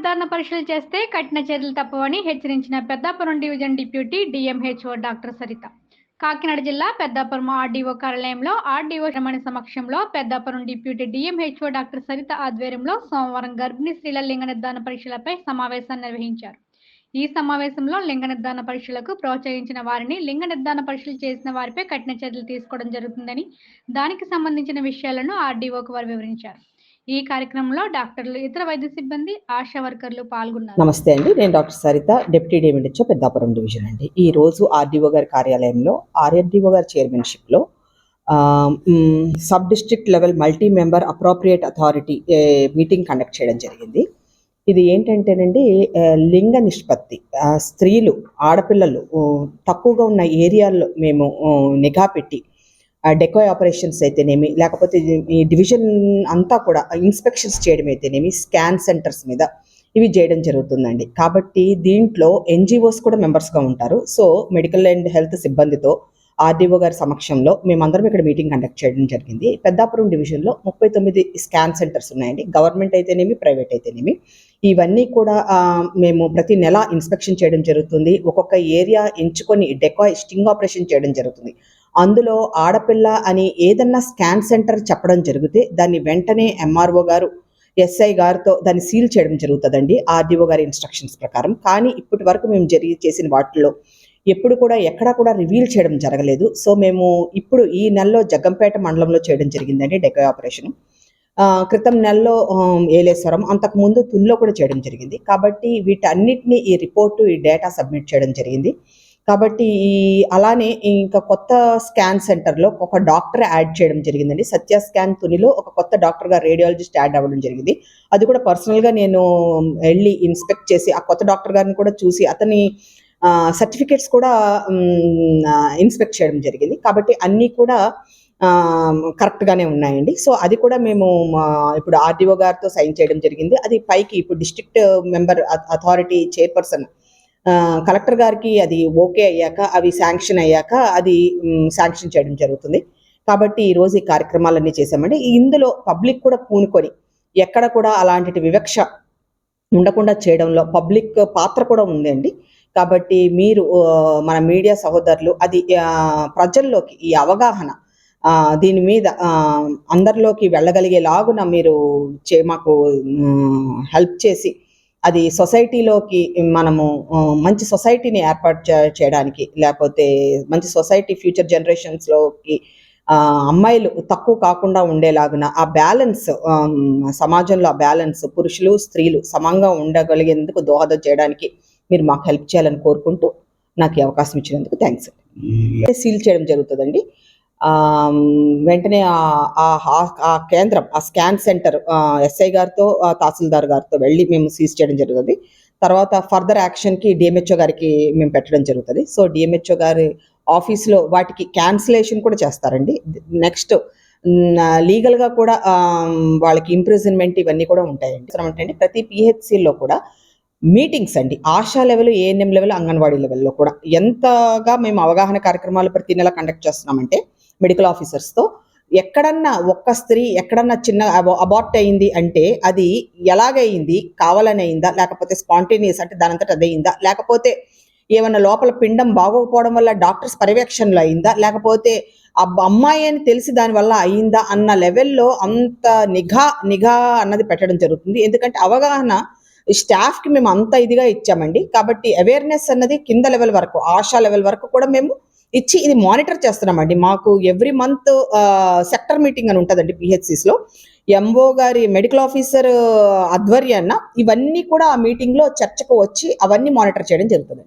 నిర్ధారణ పరీక్షలు చేస్తే కఠిన చర్యలు తప్పవని హెచ్చరించిన Peddapuram division deputy DMHO doctor Saritha. Kakinada జిల్లా పెద్దాపురం ఆర్డీఓ కార్యాలయంలో ఆర్డీఓ రమణి సమక్షంలో Peddapuram deputy DMHO doctor Saritha ఆధ్వర్యంలో సోమవారం గర్భిణీ స్త్రీల లింగ నిర్ధారణ పరీక్షలపై సమావేశాన్ని నిర్వహించారు. ఈ సమావేశంలో లింగ నిర్ధారణ పరీక్షలకు ప్రోత్సహించిన వారిని, లింగ నిర్ధారణ పరీక్షలు చేసిన వారిపై కఠిన చర్యలు తీసుకోవడం జరుగుతుందని, దానికి సంబంధించిన విషయాలను ఆర్డీఓకు వారు వివరించారు. ఈ కార్యక్రమంలో డాక్టర్లు, ఇతర వైద్య సిబ్బంది, ఆశా వర్కర్లు పాల్గొన్నారు. నమస్తే అండి, నేను doctor Saritha, deputy DMHO Peddapuram division అండి. ఈ రోజు ఆర్డీఓ గారి కార్యాలయంలో ఆర్ఎఫ్డిఓ గారి చైర్మన్షిప్లో sub district level multi member appropriate authority meeting conduct చేయడం జరిగింది. ఇది ఏంటంటేనండి, లింగ నిష్పత్తి, స్త్రీలు, ఆడపిల్లలు తక్కువగా ఉన్న ఏరియాల్లో మేము నిఘా పెట్టి డెకాయ్ ఆపరేషన్స్ అయితేనేమి, లేకపోతే ఈ డివిజన్ అంతా కూడా ఇన్స్పెక్షన్స్ చేయడం అయితేనేమి, స్కాన్ సెంటర్స్ మీద ఇవి చేయడం జరుగుతుందండి. కాబట్టి దీంట్లో ఎన్జిఓస్ కూడా మెంబర్స్గా ఉంటారు. సో మెడికల్ అండ్ హెల్త్ సిబ్బందితో ఆర్డీఓ గారి సమక్షంలో మేమందరం ఇక్కడ మీటింగ్ కండక్ట్ చేయడం జరిగింది. పెద్దాపురం డివిజన్లో 39 స్కాన్ సెంటర్స్ ఉన్నాయండి. గవర్నమెంట్ అయితేనేమి, ప్రైవేట్ అయితేనేమి, ఇవన్నీ కూడా మేము ప్రతి నెల ఇన్స్పెక్షన్ చేయడం జరుగుతుంది. ఒక్కొక్క ఏరియా ఎంచుకొని డెకాయ్ స్టింగ్ ఆపరేషన్ చేయడం జరుగుతుంది. అందులో ఆడపిల్ల అని ఏదన్నా స్కాన్ సెంటర్ చెప్పడం జరిగితే దాన్ని వెంటనే ఎంఆర్ఓ గారు, ఎస్ఐ గారితో దాన్ని సీల్ చేయడం జరుగుతుందండి ఆర్డీఓ గారి ఇన్స్ట్రక్షన్స్ ప్రకారం. కానీ ఇప్పటి వరకు మేము చేసిన వాటిలో ఎప్పుడు కూడా ఎక్కడా కూడా రివీల్ చేయడం జరగలేదు. సో మేము ఇప్పుడు ఈ నెలలో జగ్గంపేట మండలంలో చేయడం జరిగిందండి డెకాయ్ ఆపరేషన్. క్రితం నెలలో ఏలేశ్వరం, అంతకుముందు తుల్లో కూడా చేయడం జరిగింది. కాబట్టి వీటన్నిటిని ఈ రిపోర్టు, ఈ డేటా సబ్మిట్ చేయడం జరిగింది. కాబట్టి అలానే ఇంకా కొత్త స్కాన్ సెంటర్లో ఒక డాక్టర్ యాడ్ చేయడం జరిగిందండి. సత్య స్కాన్ తునిలో ఒక కొత్త డాక్టర్గా రేడియాలజిస్ట్ యాడ్ అవ్వడం జరిగింది. అది కూడా పర్సనల్గా నేను వెళ్ళి ఇన్స్పెక్ట్ చేసి ఆ కొత్త డాక్టర్ గారిని కూడా చూసి అతని సర్టిఫికేట్స్ కూడా ఇన్స్పెక్ట్ చేయడం జరిగింది. కాబట్టి అన్నీ కూడా కరెక్ట్గానే ఉన్నాయండి. సో అది కూడా మేము ఇప్పుడు ఆర్డీఓ గారితో సైన్ చేయడం జరిగింది. అది పైకి ఇప్పుడు district member authority chairperson collector గారికి అది ఓకే అయ్యాక, అవి శాంక్షన్ అయ్యాక అది శాంక్షన్ చేయడం జరుగుతుంది. కాబట్టి ఈరోజు ఈ కార్యక్రమాలన్నీ చేశామండి. ఇందులో పబ్లిక్ కూడా పూనుకొని ఎక్కడ కూడా అలాంటి వివక్ష ఉండకుండా చేయడంలో పబ్లిక్ పాత్ర కూడా ఉందండి. కాబట్టి మీరు మన మీడియా సహోదరులు అది ప్రజల్లోకి ఈ అవగాహన దీని మీద అందరిలోకి వెళ్ళగలిగేలాగున మీరు మాకు హెల్ప్ చేసి అది సొసైటీలోకి మనము మంచి సొసైటీని ఏర్పాటు చేయడానికి, లేకపోతే మంచి సొసైటీ ఫ్యూచర్ జనరేషన్స్లోకి అమ్మాయిలు తక్కువ కాకుండా ఉండేలాగున ఆ బ్యాలెన్స్, సమాజంలో ఆ బ్యాలెన్స్ పురుషులు స్త్రీలు సమంగా ఉండగలిగేందుకు దోహదం చేయడానికి మీరు మాకు హెల్ప్ చేయాలని కోరుకుంటూ నాకు ఈ అవకాశం ఇచ్చినందుకు థ్యాంక్స్. సీల్ చేయడం జరుగుతుందండి. వెంటనే ఆ కేంద్రం, ఆ స్కాన్ సెంటర్ ఎస్ఐ గారితో, తహసీల్దార్ గారితో వెళ్ళి మేము సీజ్ చేయడం జరుగుతుంది. తర్వాత ఫర్దర్ యాక్షన్కి డిఎంహెచ్ఓ గారికి మేము పెట్టడం జరుగుతుంది. సో డిఎంహెచ్ఓ గారి ఆఫీస్లో వాటికి క్యాన్సిలేషన్ కూడా చేస్తారండి. నెక్స్ట్ లీగల్గా కూడా వాళ్ళకి ఇంప్రిజన్మెంట్ ఇవన్నీ కూడా ఉంటాయండి. అంటే ప్రతి పిహెచ్సిలో కూడా మీటింగ్స్ అండి, ASHA level, ANM level, anganwadi లెవెల్లో కూడా ఎంతగా మేము అవగాహన కార్యక్రమాలు ప్రతి నెల కండక్ట్ చేస్తున్నామంటే మెడికల్ ఆఫీసర్స్తో ఎక్కడన్నా ఒక్క స్త్రీ ఎక్కడన్నా చిన్న అబార్ట్ అయింది అంటే అది ఎలాగైంది, కావాలని అయిందా, లేకపోతే స్పాంటేనియస్ అంటే దానంతట అదయిందా, లేకపోతే ఏమన్నా లోపల పిండం బాగోకపోవడం వల్ల డాక్టర్స్ పర్యవేక్షణలో అయిందా, లేకపోతే అమ్మాయి అని తెలిసి దానివల్ల అయిందా అన్న లెవెల్లో అంత నిఘా అన్నది పెట్టడం జరుగుతుంది. ఎందుకంటే అవగాహన స్టాఫ్కి మేము అంత ఇదిగా ఇచ్చామండి. కాబట్టి అవేర్నెస్ అన్నది కింద లెవెల్ వరకు, ఆశా లెవెల్ వరకు కూడా మేము ఇచ్చి ఇది మానిటర్ చేస్తున్నామండి. మాకు ఎవ్రీ మంత్ సెక్టర్ మీటింగ్ అని ఉంటుందండి పిహెచ్సిస్లో. ఎంఓ గారి మెడికల్ ఆఫీసర్ ఆధ్వర్యాన ఇవన్నీ కూడా ఆ మీటింగ్లో చర్చకు వచ్చి అవన్నీ మానిటర్ చేయడం జరుగుతుంది.